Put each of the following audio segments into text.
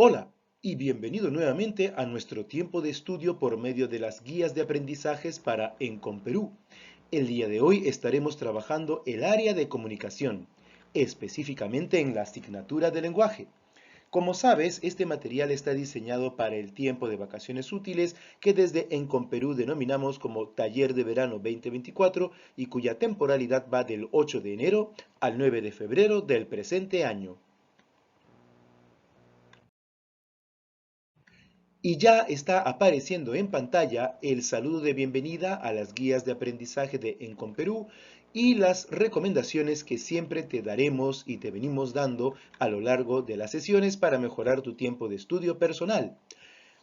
Hola y bienvenido nuevamente a nuestro tiempo de estudio por medio de las guías de aprendizajes para Perú. El día de hoy estaremos trabajando el área de comunicación, específicamente en la asignatura de lenguaje. Como sabes, este material está diseñado para el tiempo de vacaciones útiles que desde Perú denominamos como Taller de Verano 2024 y cuya temporalidad va del 8 de enero al 9 de febrero del presente año. Y ya está apareciendo en pantalla el saludo de bienvenida a las guías de aprendizaje de Perú y las recomendaciones que siempre te daremos y te venimos dando a lo largo de las sesiones para mejorar tu tiempo de estudio personal.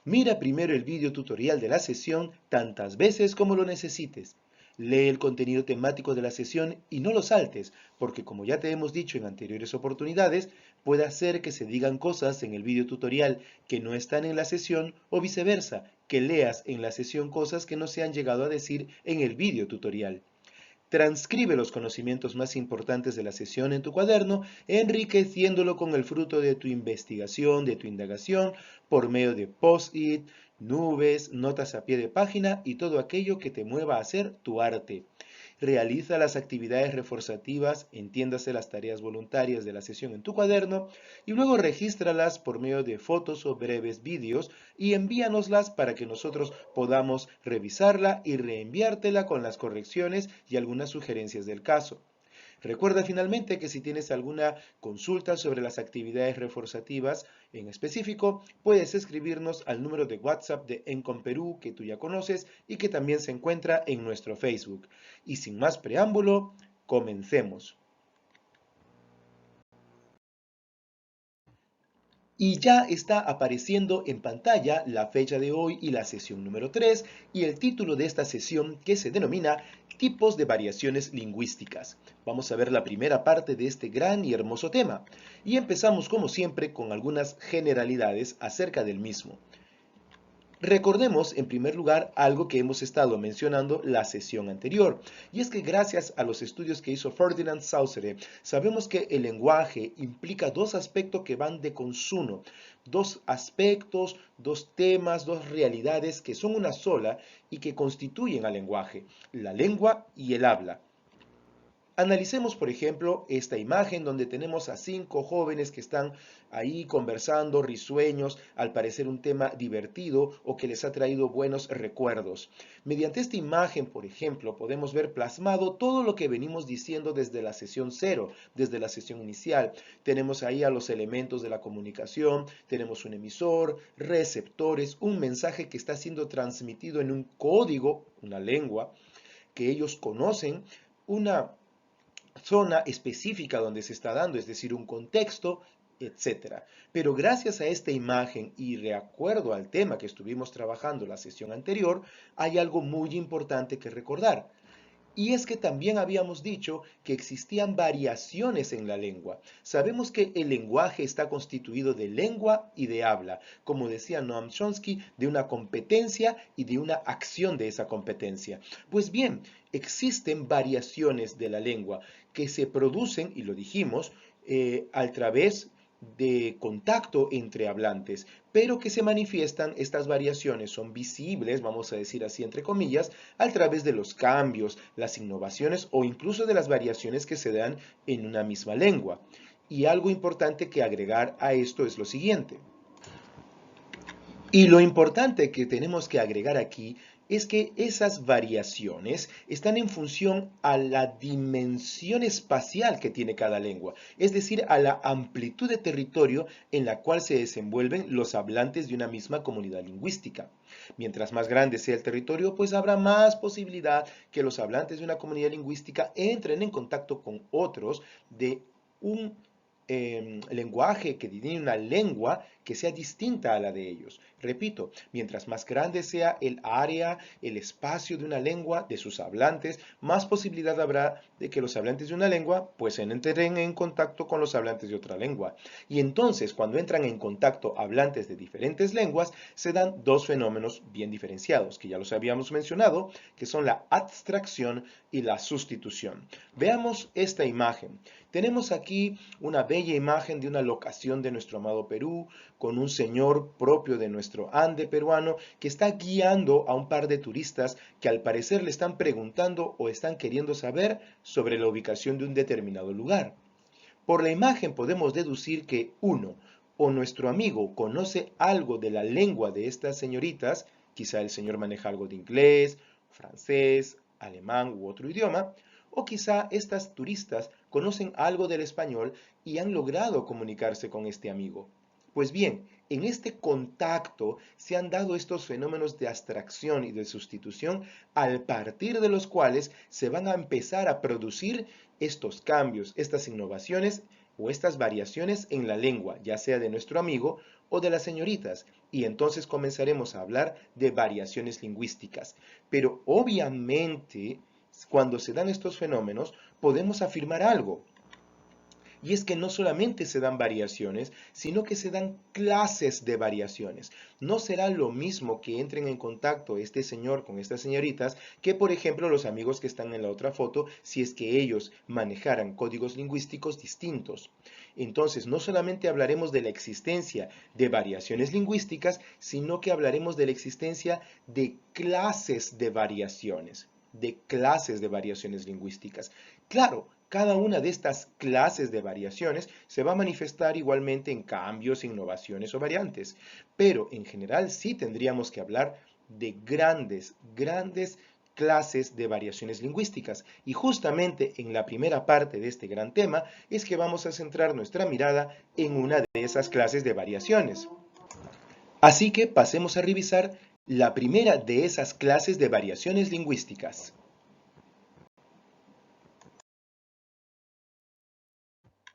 Mira primero el video tutorial de la sesión tantas veces como lo necesites. Lee el contenido temático de la sesión y no lo saltes, porque como ya te hemos dicho en anteriores oportunidades, puede ser que se digan cosas en el video tutorial que no están en la sesión o viceversa, que leas en la sesión cosas que no se han llegado a decir en el video tutorial. Transcribe los conocimientos más importantes de la sesión en tu cuaderno, enriqueciéndolo con el fruto de tu investigación, de tu indagación, por medio de post-it, nubes, notas a pie de página y todo aquello que te mueva a hacer tu arte. Realiza las actividades reforzativas, entiéndase las tareas voluntarias de la sesión en tu cuaderno y luego regístralas por medio de fotos o breves vídeos y envíanoslas para que nosotros podamos revisarla y reenviártela con las correcciones y algunas sugerencias del caso. Recuerda finalmente que si tienes alguna consulta sobre las actividades reforzativas en específico, puedes escribirnos al número de WhatsApp de Perú que tú ya conoces y que también se encuentra en nuestro Facebook. Y sin más preámbulo, comencemos. Y ya está apareciendo en pantalla la fecha de hoy y la sesión número 3 y el título de esta sesión que se denomina Tipos de variaciones lingüísticas. Vamos a ver la primera parte de este gran y hermoso tema. Y empezamos como siempre con algunas generalidades acerca del mismo. Recordemos en primer lugar algo que hemos estado mencionando la sesión anterior, y es que gracias a los estudios que hizo Ferdinand Saussure, sabemos que el lenguaje implica dos aspectos que van de consumo, dos aspectos, dos temas, dos realidades que son una sola y que constituyen al lenguaje, la lengua y el habla. Analicemos, por ejemplo, esta imagen donde tenemos a 5 jóvenes que están ahí conversando, risueños, al parecer un tema divertido o que les ha traído buenos recuerdos. Mediante esta imagen, por ejemplo, podemos ver plasmado todo lo que venimos diciendo desde la sesión cero, desde la sesión inicial. Tenemos ahí a los elementos de la comunicación, tenemos un emisor, receptores, un mensaje que está siendo transmitido en un código, una lengua, que ellos conocen, una zona específica donde se está dando, es decir, un contexto, etcétera. Pero gracias a esta imagen y de acuerdo al tema que estuvimos trabajando la sesión anterior, hay algo muy importante que recordar. Y es que también habíamos dicho que existían variaciones en la lengua. Sabemos que el lenguaje está constituido de lengua y de habla, como decía Noam Chomsky, de una competencia y de una acción de esa competencia. Pues bien, existen variaciones de la lengua que se producen, y lo dijimos, a través de contacto entre hablantes, pero que se manifiestan, estas variaciones son visibles, vamos a decir así entre comillas, a través de los cambios, las innovaciones o incluso de las variaciones que se dan en una misma lengua. Y algo importante que agregar a esto es lo siguiente. Y lo importante que tenemos que agregar aquí es que esas variaciones están en función a la dimensión espacial que tiene cada lengua, es decir, a la amplitud de territorio en la cual se desenvuelven los hablantes de una misma comunidad lingüística. Mientras más grande sea el territorio, pues habrá más posibilidad que los hablantes de una comunidad lingüística entren en contacto con otros de un lenguaje, que tiene una lengua que sea distinta a la de ellos. Repito, mientras más grande sea el área, el espacio de una lengua, de sus hablantes, más posibilidad habrá de que los hablantes de una lengua pues entren en contacto con los hablantes de otra lengua. Y entonces, cuando entran en contacto hablantes de diferentes lenguas, se dan dos fenómenos bien diferenciados, que ya los habíamos mencionado, que son la abstracción y la sustitución. Veamos esta imagen. Tenemos aquí una bella imagen de una locación de nuestro amado Perú, con un señor propio de nuestro Ande peruano que está guiando a un par de turistas que al parecer le están preguntando o están queriendo saber sobre la ubicación de un determinado lugar. Por la imagen podemos deducir que uno, o nuestro amigo conoce algo de la lengua de estas señoritas, quizá el señor maneja algo de inglés, francés, alemán u otro idioma, o quizá estas turistas conocen algo del español y han logrado comunicarse con este amigo. Pues bien, en este contacto se han dado estos fenómenos de abstracción y de sustitución, al partir de los cuales se van a empezar a producir estos cambios, estas innovaciones o estas variaciones en la lengua, ya sea de nuestro amigo o de las señoritas, y entonces comenzaremos a hablar de variaciones lingüísticas. Pero obviamente, cuando se dan estos fenómenos, podemos afirmar algo. Y es que no solamente se dan variaciones, sino que se dan clases de variaciones. No será lo mismo que entren en contacto este señor con estas señoritas que, por ejemplo, los amigos que están en la otra foto, si es que ellos manejaran códigos lingüísticos distintos. Entonces, no solamente hablaremos de la existencia de variaciones lingüísticas, sino que hablaremos de la existencia de clases de variaciones. De clases de variaciones lingüísticas. Claro, cada una de estas clases de variaciones se va a manifestar igualmente en cambios, innovaciones o variantes, pero en general sí tendríamos que hablar de grandes clases de variaciones lingüísticas. Y justamente en la primera parte de este gran tema es que vamos a centrar nuestra mirada en una de esas clases de variaciones. Así que pasemos a revisar la primera de esas clases de variaciones lingüísticas.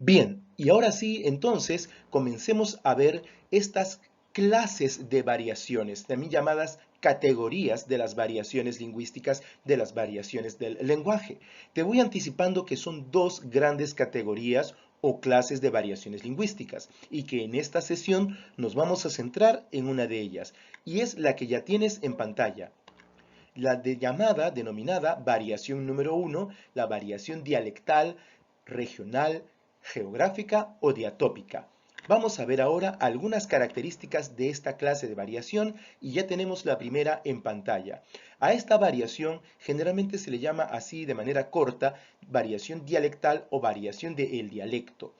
Bien, y ahora sí, entonces, comencemos a ver estas clases de variaciones, también llamadas categorías de las variaciones lingüísticas, de las variaciones del lenguaje. Te voy anticipando que son dos grandes categorías o clases de variaciones lingüísticas, y que en esta sesión nos vamos a centrar en una de ellas, y es la que ya tienes en pantalla. La denominada variación número 1, la variación dialectal, regional, geográfica o diatópica. Vamos a ver ahora algunas características de esta clase de variación y ya tenemos la primera en pantalla. A esta variación generalmente se le llama así de manera corta variación dialectal o variación del dialecto.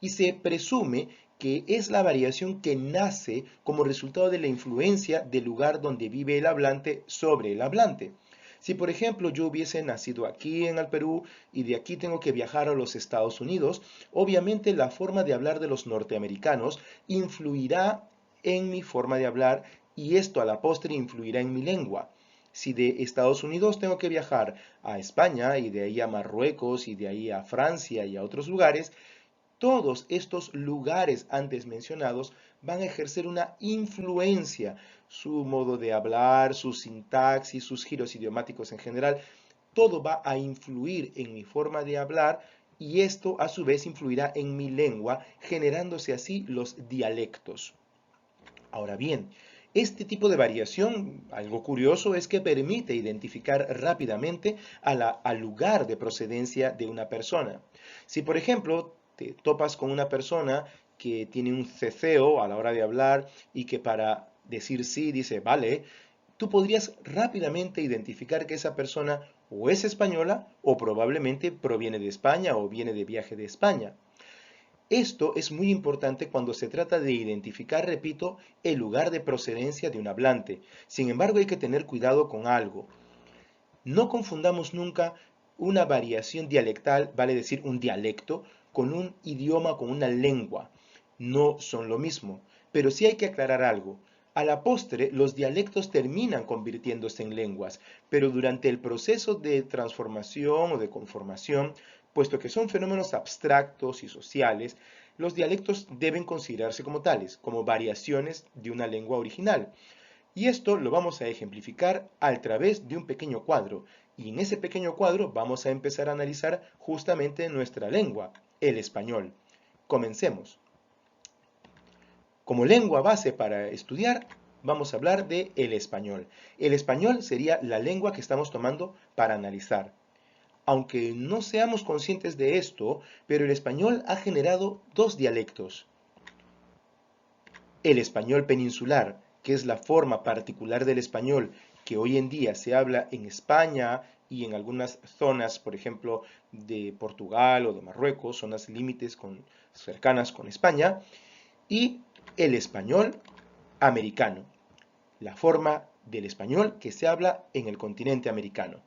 Y se presume que es la variación que nace como resultado de la influencia del lugar donde vive el hablante sobre el hablante. Si por ejemplo yo hubiese nacido aquí en el Perú y de aquí tengo que viajar a los Estados Unidos, obviamente la forma de hablar de los norteamericanos influirá en mi forma de hablar y esto a la postre influirá en mi lengua. Si de Estados Unidos tengo que viajar a España y de ahí a Marruecos y de ahí a Francia y a otros lugares, todos estos lugares antes mencionados van a ejercer una influencia, su modo de hablar, su sintaxis, sus giros idiomáticos en general, todo va a influir en mi forma de hablar y esto a su vez influirá en mi lengua, generándose así los dialectos. Ahora bien, este tipo de variación, algo curioso, es que permite identificar rápidamente al lugar de procedencia de una persona. Si, por ejemplo, te topas con una persona que tiene un ceceo a la hora de hablar y que para decir sí dice vale, tú podrías rápidamente identificar que esa persona o es española o probablemente proviene de España o viene de viaje de España. Esto es muy importante cuando se trata de identificar, repito, el lugar de procedencia de un hablante. Sin embargo, hay que tener cuidado con algo. No confundamos nunca una variación dialectal, vale decir un dialecto, con un idioma, con una lengua. No son lo mismo. Pero sí hay que aclarar algo. A la postre, los dialectos terminan convirtiéndose en lenguas, pero durante el proceso de transformación o de conformación, puesto que son fenómenos abstractos y sociales, los dialectos deben considerarse como tales, como variaciones de una lengua original. Y esto lo vamos a ejemplificar a través de un pequeño cuadro. Y en ese pequeño cuadro vamos a empezar a analizar justamente nuestra lengua, el español. Comencemos. Como lengua base para estudiar, vamos a hablar de el español. El español sería la lengua que estamos tomando para analizar. Aunque no seamos conscientes de esto, pero el español ha generado dos dialectos. El español peninsular, que es la forma particular del español que hoy en día se habla en España y en algunas zonas, por ejemplo, de Portugal o de Marruecos, zonas límites cercanas con España, y el español americano, la forma del español que se habla en el continente americano.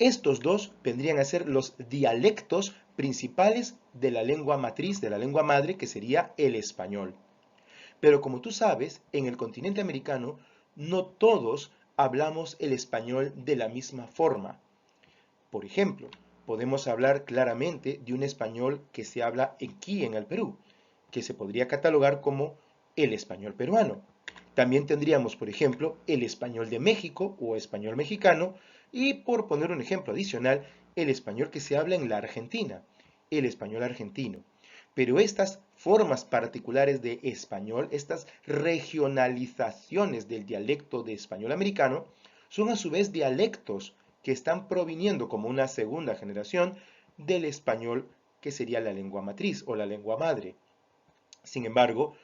Estos dos vendrían a ser los dialectos principales de la lengua matriz, de la lengua madre, que sería el español. Pero como tú sabes, en el continente americano no todos hablamos el español de la misma forma. Por ejemplo, podemos hablar claramente de un español que se habla aquí en el Perú, que se podría catalogar como el español peruano. También tendríamos, por ejemplo, el español de México o español mexicano y, por poner un ejemplo adicional, el español que se habla en la Argentina, el español argentino. Pero estas formas particulares de español, estas regionalizaciones del dialecto de español americano, son a su vez dialectos que están proviniendo como una segunda generación del español que sería la lengua matriz o la lengua madre. Sin embargo,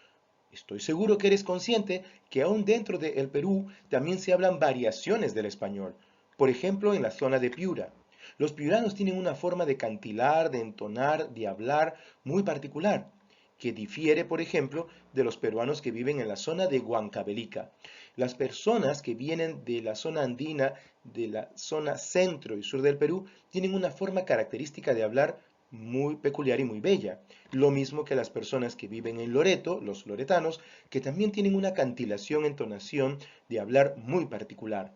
estoy seguro que eres consciente que aún dentro del Perú también se hablan variaciones del español. Por ejemplo, en la zona de Piura. Los piuranos tienen una forma de cantilar, de entonar, de hablar muy particular, que difiere, por ejemplo, de los peruanos que viven en la zona de Huancavelica. Las personas que vienen de la zona andina, de la zona centro y sur del Perú, tienen una forma característica de hablar muy peculiar y muy bella. Lo mismo que las personas que viven en Loreto, los loretanos, que también tienen una cantilación, entonación de hablar muy particular.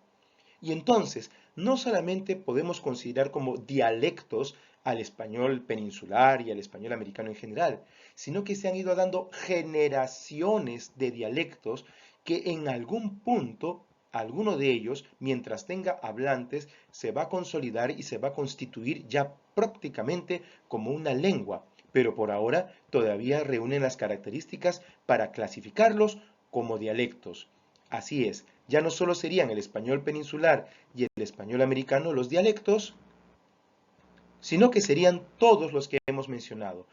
Y entonces, no solamente podemos considerar como dialectos al español peninsular y al español americano en general, sino que se han ido dando generaciones de dialectos que en algún punto, alguno de ellos, mientras tenga hablantes, se va a consolidar y se va a constituir ya prácticamente como una lengua, pero por ahora todavía reúnen las características para clasificarlos como dialectos. Así es, ya no solo serían el español peninsular y el español americano los dialectos, sino que serían todos los que hemos mencionado,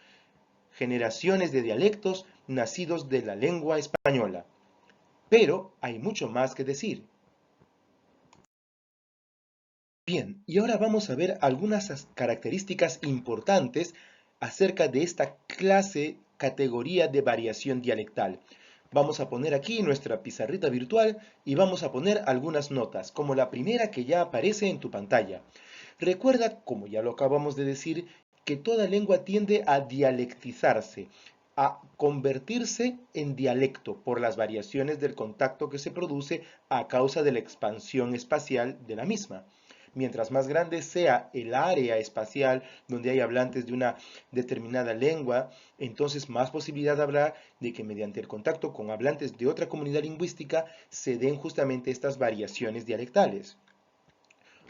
generaciones de dialectos nacidos de la lengua española. Pero hay mucho más que decir. Bien, y ahora vamos a ver algunas características importantes acerca de esta categoría de variación dialectal. Vamos a poner aquí nuestra pizarrita virtual y vamos a poner algunas notas, como la primera que ya aparece en tu pantalla. Recuerda, como ya lo acabamos de decir, que toda lengua tiende a dialectizarse, a convertirse en dialecto por las variaciones del contacto que se produce a causa de la expansión espacial de la misma. Mientras más grande sea el área espacial donde hay hablantes de una determinada lengua, entonces más posibilidad habrá de que mediante el contacto con hablantes de otra comunidad lingüística se den justamente estas variaciones dialectales.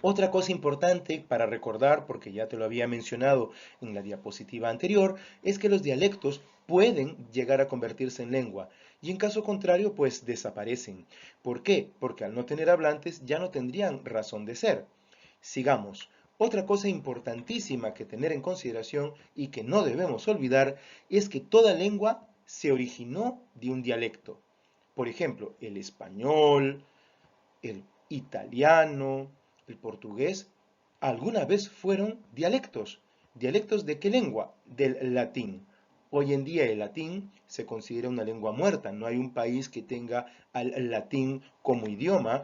Otra cosa importante para recordar, porque ya te lo había mencionado en la diapositiva anterior, es que los dialectos pueden llegar a convertirse en lengua y en caso contrario pues desaparecen. ¿Por qué? Porque al no tener hablantes ya no tendrían razón de ser. Sigamos. Otra cosa importantísima que tener en consideración y que no debemos olvidar es que toda lengua se originó de un dialecto. Por ejemplo, el español, el italiano, el portugués, alguna vez fueron dialectos. ¿Dialectos de qué lengua? Del latín. Hoy en día el latín se considera una lengua muerta. No hay un país que tenga al latín como idioma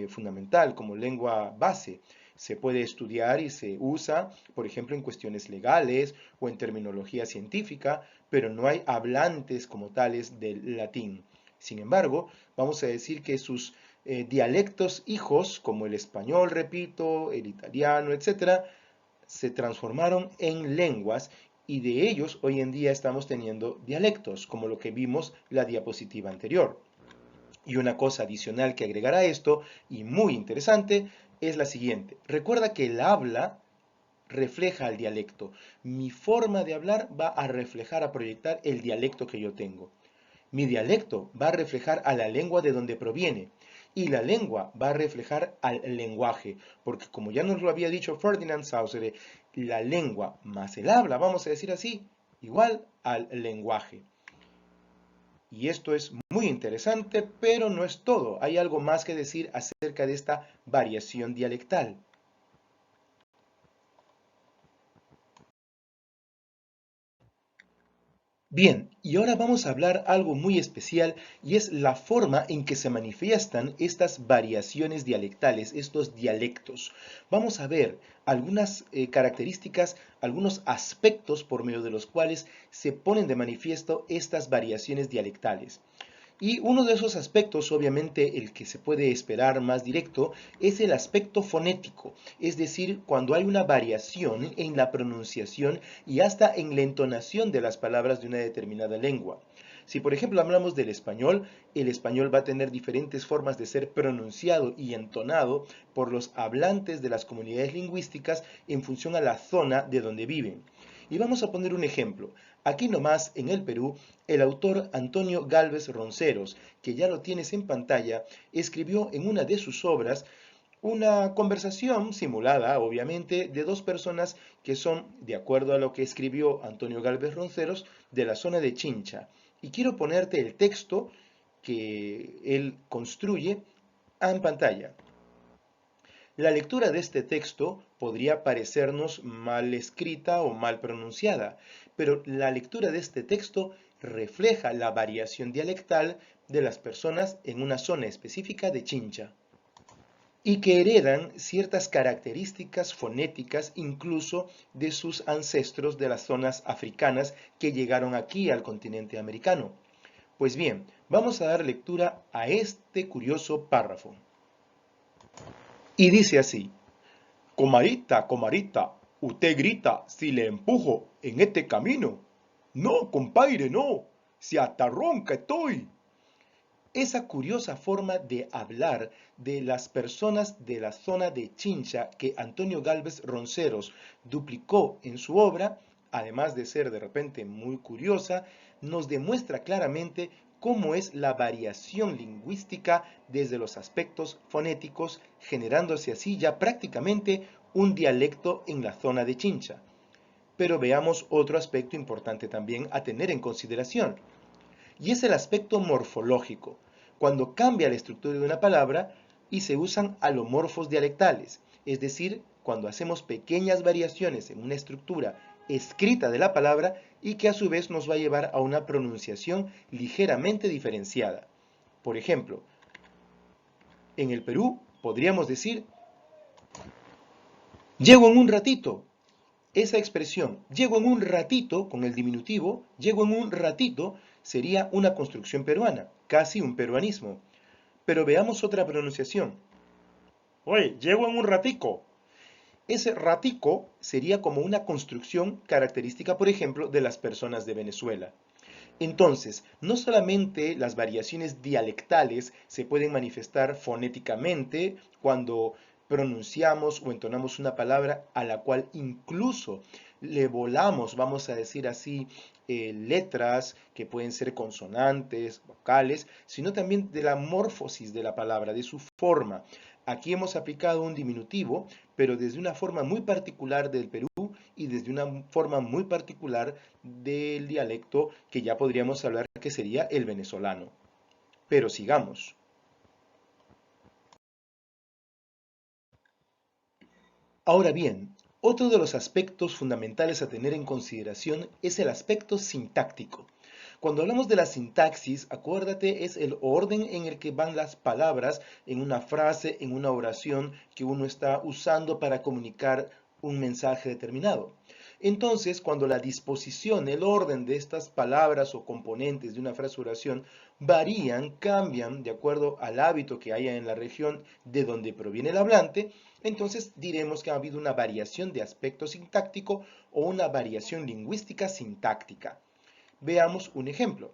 fundamental, como lengua base. Se puede estudiar y se usa, por ejemplo, en cuestiones legales o en terminología científica, pero no hay hablantes como tales del latín. Sin embargo, vamos a decir que sus dialectos hijos, como el español, repito, el italiano, etcétera, se transformaron en lenguas y de ellos hoy en día estamos teniendo dialectos, como lo que vimos la diapositiva anterior. Y una cosa adicional que agregar a esto, y muy interesante, es la siguiente. Recuerda que el habla refleja al dialecto. Mi forma de hablar va a reflejar, a proyectar el dialecto que yo tengo. Mi dialecto va a reflejar a la lengua de donde proviene. y la lengua va a reflejar al lenguaje, porque como ya nos lo había dicho Ferdinand Saussure, la lengua más el habla, vamos a decir así, igual al lenguaje. Y esto es muy interesante, pero no es todo. Hay algo más que decir acerca de esta variación dialectal. Bien, y ahora vamos a hablar algo muy especial y es la forma en que se manifiestan estas variaciones dialectales, estos dialectos. Vamos a ver algunas características, algunos aspectos por medio de los cuales se ponen de manifiesto estas variaciones dialectales. Y uno de esos aspectos, obviamente el que se puede esperar más directo, es el aspecto fonético, es decir, cuando hay una variación en la pronunciación y hasta en la entonación de las palabras de una determinada lengua. Si por ejemplo hablamos del español, el español va a tener diferentes formas de ser pronunciado y entonado por los hablantes de las comunidades lingüísticas en función a la zona de donde viven. Y vamos a poner un ejemplo. Aquí nomás, en el Perú, el autor Antonio Gálvez Ronceros, que ya lo tienes en pantalla, escribió en una de sus obras una conversación simulada, obviamente, de dos personas que son, de acuerdo a lo que escribió Antonio Gálvez Ronceros, de la zona de Chincha. Y quiero ponerte el texto que él construye en pantalla. La lectura de este texto podría parecernos mal escrita o mal pronunciada, pero la lectura de este texto refleja la variación dialectal de las personas en una zona específica de Chincha y que heredan ciertas características fonéticas incluso de sus ancestros de las zonas africanas que llegaron aquí al continente americano. Pues bien, vamos a dar lectura a este curioso párrafo. Y dice así: Comarita, comarita, usted grita si le empujo en este camino. No, compadre, no, si hasta ronca estoy. Esa curiosa forma de hablar de las personas de la zona de Chincha que Antonio Gálvez Ronceros duplicó en su obra, además de ser de repente muy curiosa, nos demuestra claramente cómo es la variación lingüística desde los aspectos fonéticos, generándose así ya prácticamente un dialecto en la zona de Chincha. Pero veamos otro aspecto importante también a tener en consideración y es el aspecto morfológico, cuando cambia la estructura de una palabra y se usan alomorfos dialectales, es decir, cuando hacemos pequeñas variaciones en una estructura escrita de la palabra y que a su vez nos va a llevar a una pronunciación ligeramente diferenciada. Por ejemplo, en el Perú podríamos decir, llego en un ratito. Esa expresión, llego en un ratito, con el diminutivo, llego en un ratito, sería una construcción peruana, casi un peruanismo. Pero veamos otra pronunciación. Oye, llego en un ratico. Ese ratico sería como una construcción característica, por ejemplo, de las personas de Venezuela. Entonces, no solamente las variaciones dialectales se pueden manifestar fonéticamente cuando pronunciamos o entonamos una palabra a la cual incluso le volamos, vamos a decir así, letras que pueden ser consonantes, vocales, sino también de la morfosis de la palabra, de su forma. Aquí hemos aplicado un diminutivo, pero desde una forma muy particular del Perú y desde una forma muy particular del dialecto que ya podríamos hablar que sería el venezolano. Pero sigamos. Ahora bien, otro de los aspectos fundamentales a tener en consideración es el aspecto sintáctico. Cuando hablamos de la sintaxis, acuérdate, es el orden en el que van las palabras en una frase, en una oración que uno está usando para comunicar un mensaje determinado. Entonces, cuando la disposición, el orden de estas palabras o componentes de una frase o oración varían, cambian de acuerdo al hábito que haya en la región de donde proviene el hablante, entonces diremos que ha habido una variación de aspecto sintáctico o una variación lingüística sintáctica. Veamos un ejemplo.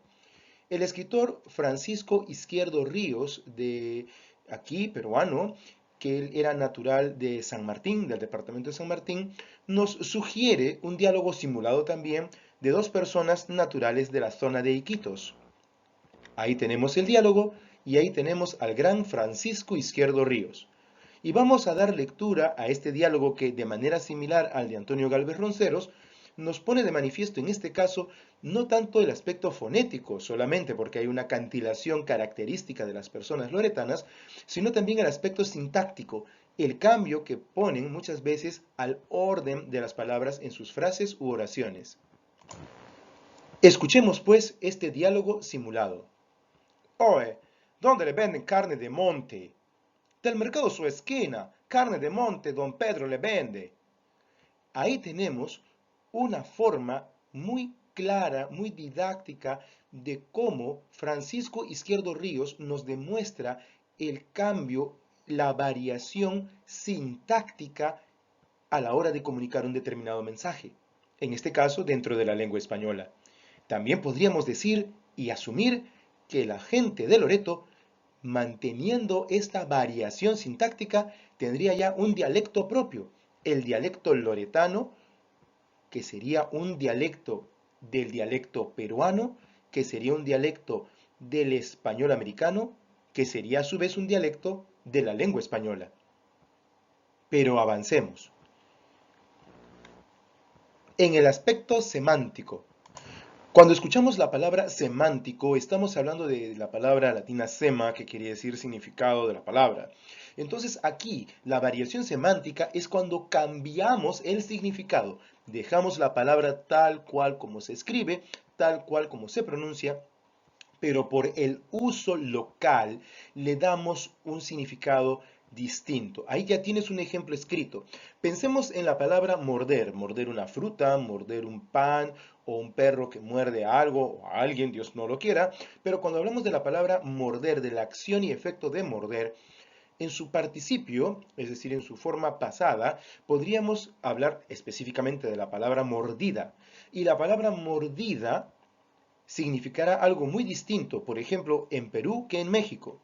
El escritor Francisco Izquierdo Ríos, de aquí, peruano, que él era natural de San Martín, del departamento de San Martín, nos sugiere un diálogo simulado también de dos personas naturales de la zona de Iquitos. Ahí tenemos el diálogo y ahí tenemos al gran Francisco Izquierdo Ríos. Y vamos a dar lectura a este diálogo que, de manera similar al de Antonio Gálvez Ronceros, nos pone de manifiesto en este caso no tanto el aspecto fonético solamente, porque hay una cantilación característica de las personas loretanas, sino también el aspecto sintáctico, el cambio que ponen muchas veces al orden de las palabras en sus frases u oraciones. Escuchemos pues este diálogo simulado. Oe, ¿dónde le venden carne de monte? Del mercado su esquina, carne de monte, don Pedro le vende. Ahí tenemos una forma muy clara, muy didáctica de cómo Francisco Izquierdo Ríos nos demuestra el cambio, la variación sintáctica a la hora de comunicar un determinado mensaje. En este caso, dentro de la lengua española. También podríamos decir y asumir que la gente de Loreto, manteniendo esta variación sintáctica, tendría ya un dialecto propio, el dialecto loretano, que sería un dialecto del dialecto peruano, que sería un dialecto del español americano, que sería a su vez un dialecto de la lengua española. Pero avancemos. En el aspecto semántico, cuando escuchamos la palabra semántico, estamos hablando de la palabra latina sema, que quiere decir significado de la palabra. Entonces aquí la variación semántica es cuando cambiamos el significado. Dejamos la palabra tal cual como se escribe, tal cual como se pronuncia, pero por el uso local le damos un significado distinto. Ahí ya tienes un ejemplo escrito. Pensemos en la palabra morder, morder una fruta, morder un pan o un perro que muerde a algo o a alguien, Dios no lo quiera, pero cuando hablamos de la palabra morder, de la acción y efecto de morder, en su participio, es decir, en su forma pasada, podríamos hablar específicamente de la palabra mordida. Y la palabra mordida significará algo muy distinto, por ejemplo, en Perú que en México.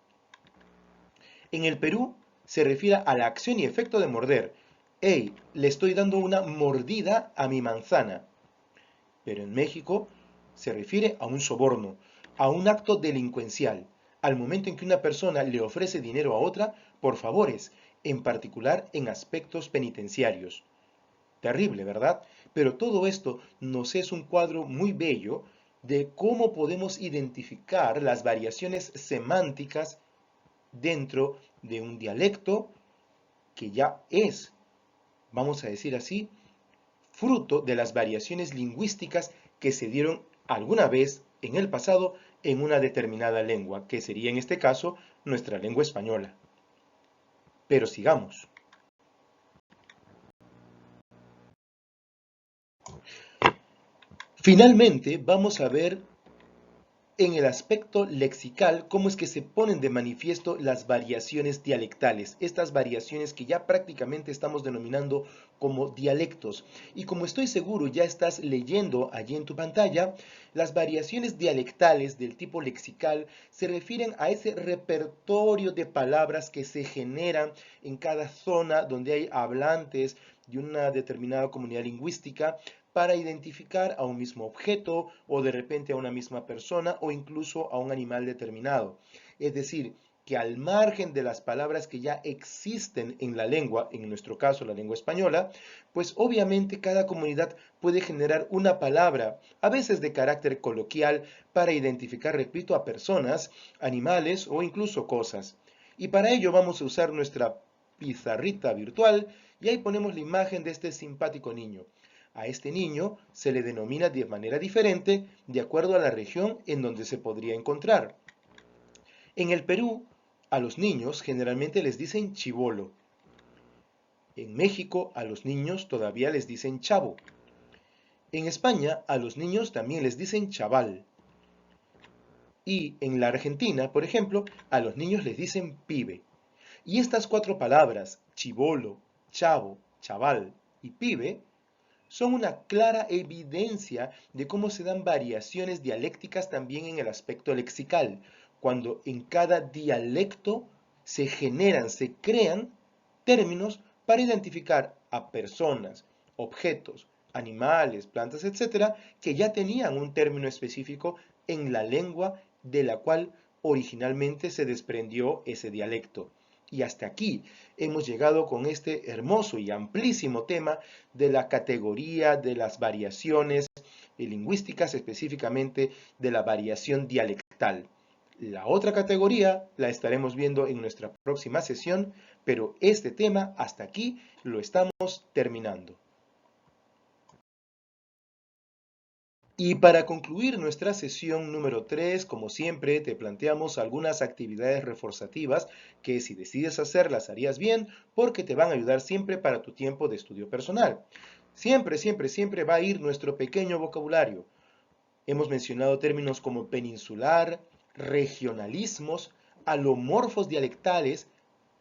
En el Perú se refiere a la acción y efecto de morder. Hey, le estoy dando una mordida a mi manzana. Pero en México se refiere a un soborno, a un acto delincuencial, al momento en que una persona le ofrece dinero a otra por favores, en particular en aspectos penitenciarios. Terrible, ¿verdad? Pero todo esto nos es un cuadro muy bello de cómo podemos identificar las variaciones semánticas dentro de un dialecto que ya es, vamos a decir así, fruto de las variaciones lingüísticas que se dieron alguna vez en el pasado en una determinada lengua, que sería en este caso nuestra lengua española. Pero sigamos. Finalmente, vamos a ver en el aspecto lexical cómo es que se ponen de manifiesto las variaciones dialectales, estas variaciones que ya prácticamente estamos denominando como dialectos. Y como estoy seguro ya estás leyendo allí en tu pantalla, las variaciones dialectales del tipo lexical se refieren a ese repertorio de palabras que se generan en cada zona donde hay hablantes de una determinada comunidad lingüística para identificar a un mismo objeto o de repente a una misma persona o incluso a un animal determinado. Es decir, que al margen de las palabras que ya existen en la lengua, en nuestro caso la lengua española, pues obviamente cada comunidad puede generar una palabra, a veces de carácter coloquial, para identificar, repito, a personas, animales o incluso cosas. Y para ello vamos a usar nuestra pizarrita virtual y ahí ponemos la imagen de este simpático niño. A este niño se le denomina de manera diferente de acuerdo a la región en donde se podría encontrar. En el Perú, a los niños generalmente les dicen chibolo. En México, a los niños todavía les dicen chavo. En España, a los niños también les dicen chaval. Y en la Argentina, por ejemplo, a los niños les dicen pibe. Y estas cuatro palabras, chibolo, chavo, chaval y pibe, son una clara evidencia de cómo se dan variaciones dialécticas también en el aspecto lexical, cuando en cada dialecto se generan, se crean términos para identificar a personas, objetos, animales, plantas, etcétera, que ya tenían un término específico en la lengua de la cual originalmente se desprendió ese dialecto. Y hasta aquí hemos llegado con este hermoso y amplísimo tema de la categoría de las variaciones lingüísticas, específicamente de la variación dialectal. La otra categoría la estaremos viendo en nuestra próxima sesión, pero este tema hasta aquí lo estamos terminando. Y para concluir nuestra sesión número 3, como siempre, te planteamos algunas actividades reforzativas que si decides hacerlas harías bien porque te van a ayudar siempre para tu tiempo de estudio personal. Siempre, siempre, siempre va a ir nuestro pequeño vocabulario. Hemos mencionado términos como peninsular, regionalismos, alomorfos dialectales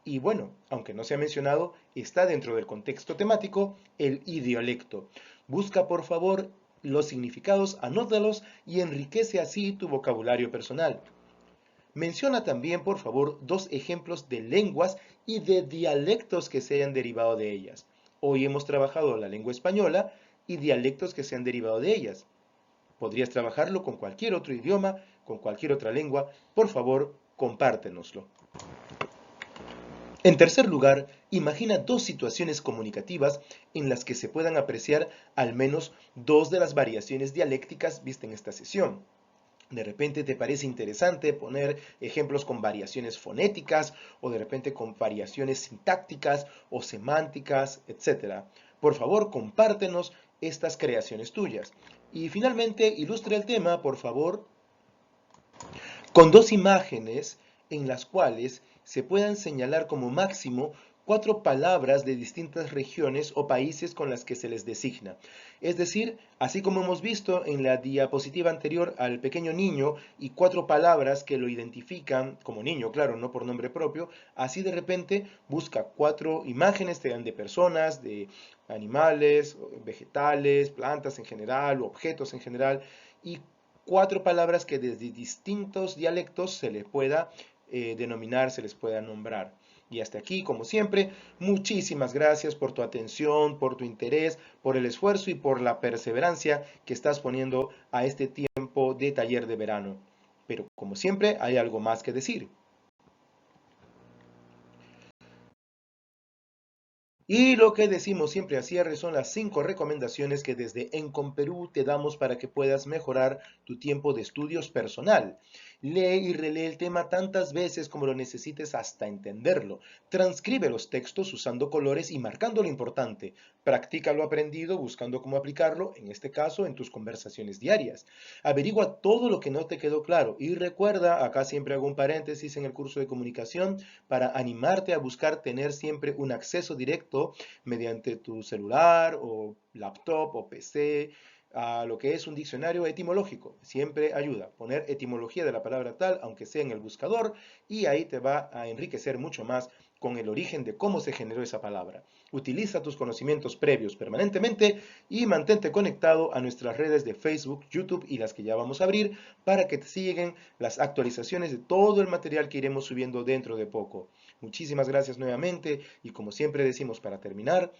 y bueno, aunque no se ha mencionado, está dentro del contexto temático el idiolecto. Busca por favor los significados, anótalos y enriquece así tu vocabulario personal. Menciona también por favor 2 ejemplos de lenguas y de dialectos que se hayan derivado de ellas. Hoy hemos trabajado la lengua española y dialectos que se han derivado de ellas. Podrías trabajarlo con cualquier otro idioma, con cualquier otra lengua. Por favor, compártenoslo. En tercer lugar, imagina 2 situaciones comunicativas en las que se puedan apreciar al menos 2 de las variaciones dialécticas vistas en esta sesión. De repente te parece interesante poner ejemplos con variaciones fonéticas o de repente con variaciones sintácticas o semánticas, etc. Por favor, compártenos estas creaciones tuyas. Y finalmente, ilustra el tema, por favor, con 2 imágenes en las cuales se puedan señalar como máximo 4 palabras de distintas regiones o países con las que se les designa. Es decir, así como hemos visto en la diapositiva anterior al pequeño niño y 4 palabras que lo identifican como niño, claro, no por nombre propio, así de repente busca 4 imágenes, sean de personas, de animales, vegetales, plantas en general, objetos en general, y 4 palabras que desde distintos dialectos se les pueda denominar, se les pueda nombrar. Y hasta aquí, como siempre, muchísimas gracias por tu atención, por tu interés, por el esfuerzo y por la perseverancia que estás poniendo a este tiempo de taller de verano. Pero como siempre, hay algo más que decir. Y lo que decimos siempre a cierre son las 5 recomendaciones que desde Encom Perú te damos para que puedas mejorar tu tiempo de estudios personal. Lee y relee el tema tantas veces como lo necesites hasta entenderlo. Transcribe los textos usando colores y marcando lo importante. Practica lo aprendido buscando cómo aplicarlo, en este caso en tus conversaciones diarias. Averigua todo lo que no te quedó claro y recuerda, acá siempre hago un paréntesis en el curso de comunicación, para animarte a buscar tener siempre un acceso directo mediante tu celular o laptop o PC a lo que es un diccionario etimológico. Siempre ayuda poner etimología de la palabra tal, aunque sea en el buscador, y ahí te va a enriquecer mucho más con el origen de cómo se generó esa palabra. Utiliza tus conocimientos previos permanentemente y mantente conectado a nuestras redes de Facebook, YouTube y las que ya vamos a abrir para que te sigan las actualizaciones de todo el material que iremos subiendo dentro de poco. Muchísimas gracias nuevamente y como siempre decimos para terminar,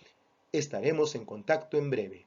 estaremos en contacto en breve.